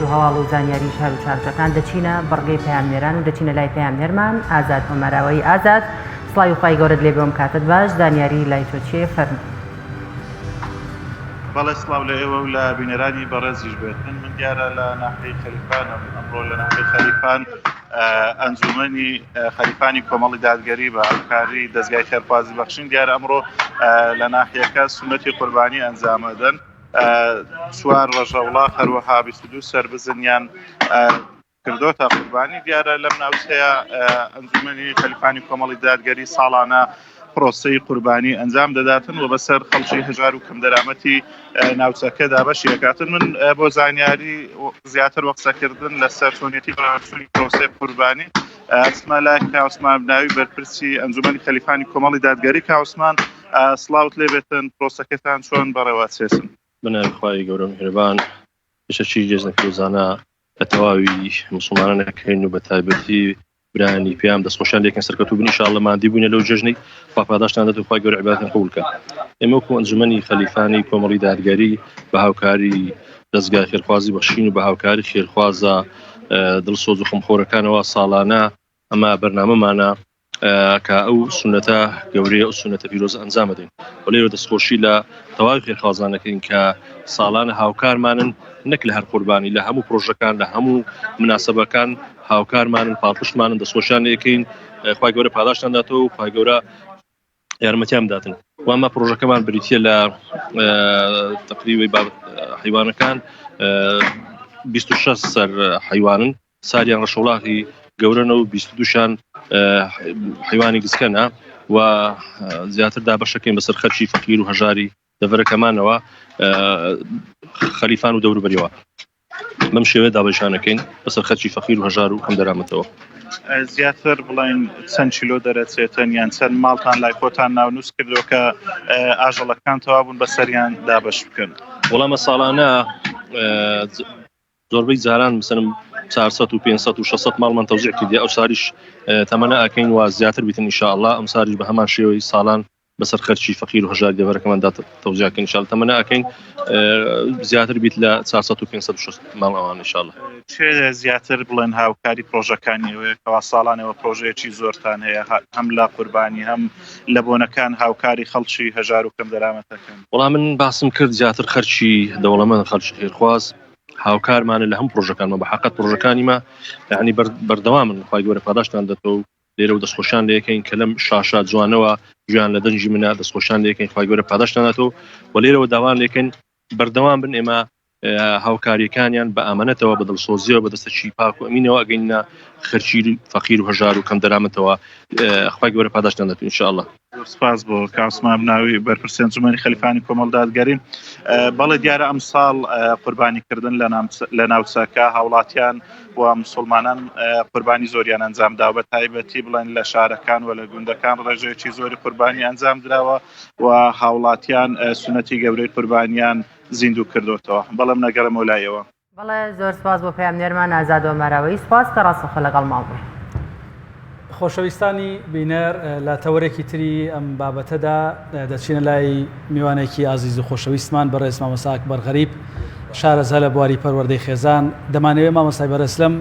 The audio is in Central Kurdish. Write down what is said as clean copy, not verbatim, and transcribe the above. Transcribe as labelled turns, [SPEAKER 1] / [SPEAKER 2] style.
[SPEAKER 1] و هەواڵ و زانیاری شار و چارچەکان دەچینە بەڕگەی پەیامنێران و دەچینە لای پەیامنێرمان ئازاد ئۆمەراوەی. ئازاد سڵاوی خوای گەورەت لێ بێم کاتت باش، زانیاری لای تۆ چییە؟ فەرموو.
[SPEAKER 2] بەڵێ سڵاو لە ئێوە و لە بینەرانی بەڕێزیش بێتن. من دیارە لە ناحیەی خەلیفانم ئەمڕۆ لە ناحیەی خەلیفان ئەنجومەنی خەلیفانی کۆمەڵی دادگەری بە هەمکاری دەستگای خێرخوازی بەخشین دیارە ئەمڕۆ لە ناحیەکە سونەتی قوربانی ئەنجامەدەن. 4 ڕۆژەوڵا هەروەها 22 سەربزنیان کردۆتە قوربانی. دیارە لەم ناوچەیە ئەنجومەنی خەلیفانی کۆمەڵی دادگەری ساڵانە پرۆسەی قوربانی ئەنجام دەداتن و بەسەر خەڵکی هەژار و کەم دەرامەتی ناوچەکەدا بەشی ئەکاتن. من بۆ زانیاری زیاتر وەقسەکردن لەسەر چۆنیەتی پرۆسەی قوربانی ئەسمە لای کاوسمان بناوی بەرپرسی ئەنجومەنی خەلیفانی کۆمەڵی دادگەری. کاوسمان سڵاوت لێ بێتن، پرۆسەکەتان چۆن بەڕێوە چێسن؟
[SPEAKER 3] بناوی خوای گەورە میهرەبان. پێشەچی جێژنە پیرۆزانە بە تەواوی موسڵمانان ئەکەین و بە تایبەتی برانی پێیان دەستخۆشیان لێکن سەرکەوتوو بن ئینشاءالله مادی بوونە لەو جژنەی خوا پاداشتان دەدات و خوای گەورە عیبادەتیان قبوڵ بکات. ئێمە وەکو ئەنجومەنی خەلیفانی کۆمەڵی دادگەری بە هاوکاری دەستگای خێرخوازی بەخشین و بە هاوکاری خێرخوازە دڵسۆز و خەمخۆرەکانەوە ساڵانە ئەمە بەرنامەمانە کە ئەو سونەتە گەورەیە ئەو سونەتە پیرۆزە ئەنجام بدەین. وەلێرە دەستخۆشی لە تەواوی خێرخوازانەکەین کە ساڵانە هاوکارمانن، نەک لە هەر قوربانی، لە هەموو پرۆژەکان لە هەموو مناسبەکان هاوکارمانن، پاڵپشتمانن، دەستخۆشیان لێکەین. خوای گەورە پاداشتان داتەوە و خوای گەورە یارمەتیان بداتن. وامە پرۆژەکەمان بریتیە لە تقریبی حیوانەکان 26 سەر حیوانن، ساریان ڕەشەوڵاقی گەورەنە و 22شان حیوانی گسکەنە و زیاتر دابەشەکەین بەسەر خەرچی فەقیر و هەژاری دەڤەرەکەمانەوە خەلیفان و دەوروبەریەوە. بەم شێوەیە دابەشانەکەین بەسەر خەرچی فەقیر و هەژار و کەم دەرامەتەوە.
[SPEAKER 2] زیاتر بڵین چەند کیلۆ دەرەچێتن یان چەند ماڵتان لای خۆتان ناونووس کردو کە ئاژەڵەکان تەوا بوون بەسەریان دابەش بکەن؟
[SPEAKER 3] وەڵامە ساڵانە زۆربەی جاران مثلم 400 و 500 و 600 ماڵمان تەوزیع کردی. ئەو ساریش تەمەنە ئەکەین و زیاتر بیتن ئینشاءالله. ئەم ساریش بە هەمان شێوەی ساڵان بەسەر خەرچی فەقیر و هەژاری دەڤەرەکەمان تەوزیع کردین ئینشاءالله. تەمەنە ئەکەین زیاتر بیت لە 400 و 500 ماڵ ئەوان ئینشاءالله.
[SPEAKER 2] چێ زیاتر بڵێن هاوکاری پرۆژەکانیەوەی کەوا ساڵانەوە پرۆژەیەکی زۆرتان هەیە هەم لە قوربانی هەم لە بۆنەکان هاوکاری خەڵکی هەژار و کەم دەرامەتەکەن؟
[SPEAKER 3] وەڵام من باسم کرد زیاتر خەرچی دەوڵەمەند خەڵکی خێرخواز هاوکارمانە لە هەم پرۆژەکانمە بە حقیقەت پرۆژەکانیمە یعنی بەردەوامن. خوای گەورە پاداشتان دەداتەوە و لێرە و دەستخۆشیان لێکەین کە لەم شاشە جوانەوە گویان لە دەنجی منە دەستخۆشیان لێکەین خوای گەورە پاداشتان دەداتەوە و لێرەوە داوان لێکەین بەردەوام بن. ئێمە هاوکاریەکانیان بە ئامانەتەوە بە دڵسۆزیەوە بە دەستەکی پاک و ئەمینەوە ئەگەینە خەرچی فەقیر و هەژار و کەم دەرامەتەوە خوای گەورە پاداشتان دەدات ئینشاءالله.
[SPEAKER 2] سپاس بۆ کاوسمان بناوی بەرپرسی ئەنجومەنی خەلیفانی کۆمەڵ دادگەری. بەڵێ دیارە ئەم ساڵ قوربانیکردن لە ناوچەکە هاوڵاتیان و موسڵمانان قوربانی زۆریان ئەنجامدا و بە تایبەتی بڵێن لە شارەکان و لە گوندەکان ڕێژەیەکی زۆری قوربانی ئەنجام درراوە و هاوڵاتیان سونەتی گەورەی قوربانیان زیندوو کردوتەوە. بەڵام نەگەڕمەوە لایەوە.
[SPEAKER 1] بەڵێ زۆر سپاس بۆ پەیامنێرمان ئازاد ئۆمەراوەی. سپاس کە ڕاستەخۆ لەگەڵ ماڵ بووین.
[SPEAKER 4] خۆشەویستانی بینەر لە تەوەرێکی تری ئەم بابەتەدا دەچینە لای میوانێکی ئازیز و خۆشەویستمان بەڕێز مامۆستا ئەکبەر غەریب شارەزا لە بواری پەروەردەی خێزان. دەمانەوێت مامۆستای بەرەسلەم